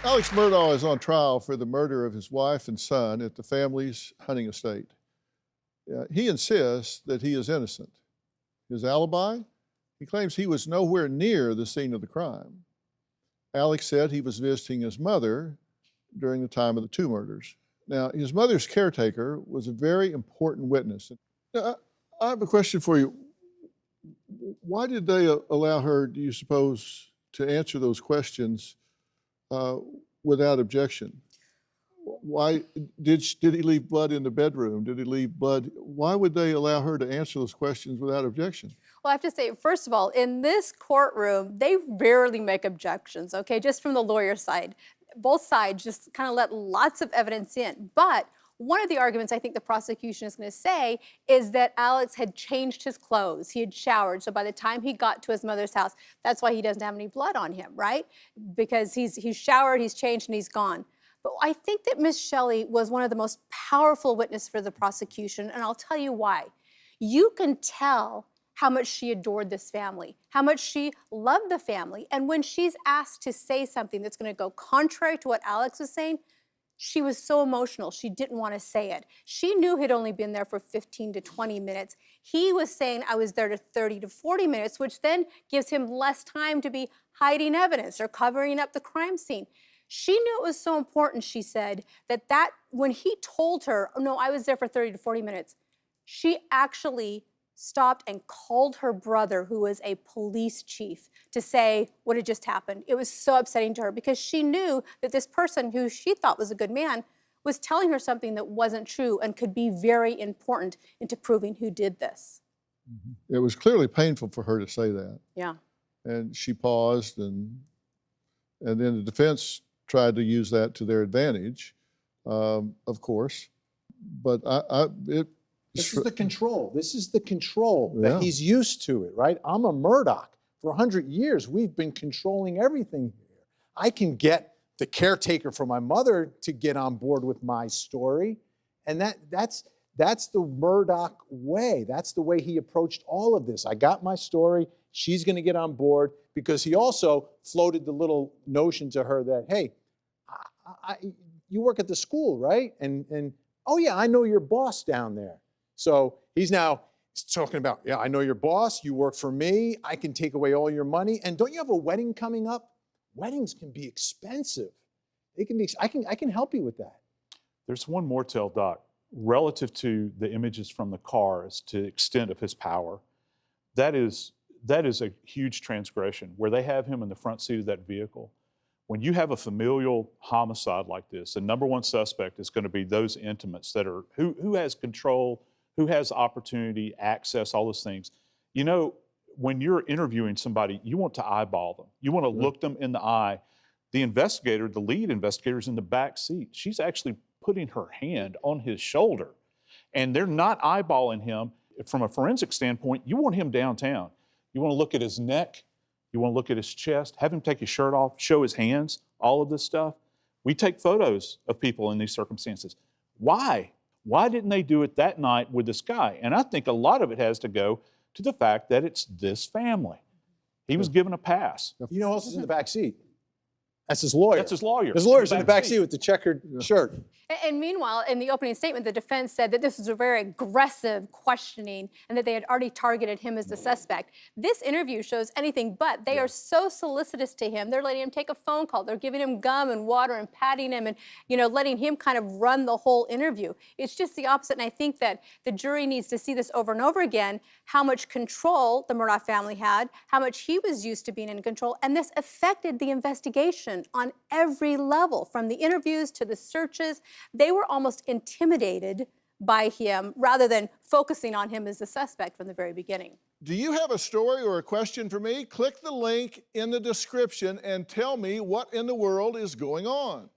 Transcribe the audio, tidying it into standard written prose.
Alex Murdaugh is on trial for the murder of his wife and son at the family's hunting estate. He insists that he is innocent. His alibi? He claims he was nowhere near the scene of the crime. Alex said he was visiting his mother during the time of the two murders. Now, his mother's caretaker was a very important witness. Now, I have a question for you. Why did they allow her, do you suppose, to answer those questions without objection? Why did he leave blood in the bedroom? Did he leave blood? Why would they allow her to answer those questions without objection? Well, I have to say, first of all, in this courtroom, they rarely make objections, okay, just from the lawyer's side. Both sides just kind of let lots of evidence in. But one of the arguments I think the prosecution is going to say is that Alex had changed his clothes. He had showered. So by the time he got to his mother's house, that's why he doesn't have any blood on him, right? Because he's showered, he's changed, and he's gone. But I think that Miss Shelley was one of the most powerful witnesses for the prosecution, and I'll tell you why. You can tell how much she adored this family, how much she loved the family, and when she's asked to say something that's going to go contrary to what Alex was saying, she was so emotional, she didn't want to say it. She knew he'd only been there for 15 to 20 minutes. He was saying, I was there to 30 to 40 minutes, which then gives him less time to be hiding evidence or covering up the crime scene. She knew it was so important, she said, that when he told her, oh, no, I was there for 30 to 40 minutes, she actually stopped and called her brother, who was a police chief, to say what had just happened. It was so upsetting to her because she knew that this person, who she thought was a good man, was telling her something that wasn't true and could be very important into proving who did this. It was clearly painful for her to say that. Yeah. And she paused, and then the defense tried to use that to their advantage, of course. But this is the control. This is the control that he's used to it, right? I'm a Murdaugh. For 100 years, we've been controlling everything here. I can get the caretaker for my mother to get on board with my story. And that's the Murdaugh way. That's the way he approached all of this. I got my story. She's going to get on board, because he also floated the little notion to her that, hey, you work at the school, right? And oh yeah, I know your boss down there. So he's now talking about, yeah, I know your boss, you work for me, I can take away all your money, and don't you have a wedding coming up? Weddings can be expensive. They can be, I can help you with that. There's one more tell, Doc, relative to the images from the car as to the extent of his power. That is a huge transgression, where they have him in the front seat of that vehicle. When you have a familial homicide like this, the number one suspect is going to be those intimates that are, who has control, who has opportunity, access, all those things. You know, when you're interviewing somebody, you want to eyeball them. You want to look them in the eye. The investigator, the lead investigator, is in the back seat. She's actually putting her hand on his shoulder, and they're not eyeballing him. From a forensic standpoint, you want him downtown. You want to look at his neck. You want to look at his chest, have him take his shirt off, show his hands, all of this stuff. We take photos of people in these circumstances. Why? Why didn't they do it that night with this guy? And I think a lot of it has to go to the fact that it's this family. He was given a pass. You know who else is in the back seat? That's his lawyer. That's his lawyer. His lawyer's in the back seat with the checkered shirt. And meanwhile, in the opening statement, the defense said that this was a very aggressive questioning and that they had already targeted him as the suspect. This interview shows anything but. They are so solicitous to him. They're letting him take a phone call. They're giving him gum and water and patting him and, you know, letting him kind of run the whole interview. It's just the opposite. And I think that the jury needs to see this over and over again, how much control the Murdaugh family had, how much he was used to being in control. And this affected the investigation on every level, from the interviews to the searches. They were almost intimidated by him rather than focusing on him as the suspect from the very beginning. Do you have a story or a question for me? Click the link in the description and tell me what in the world is going on.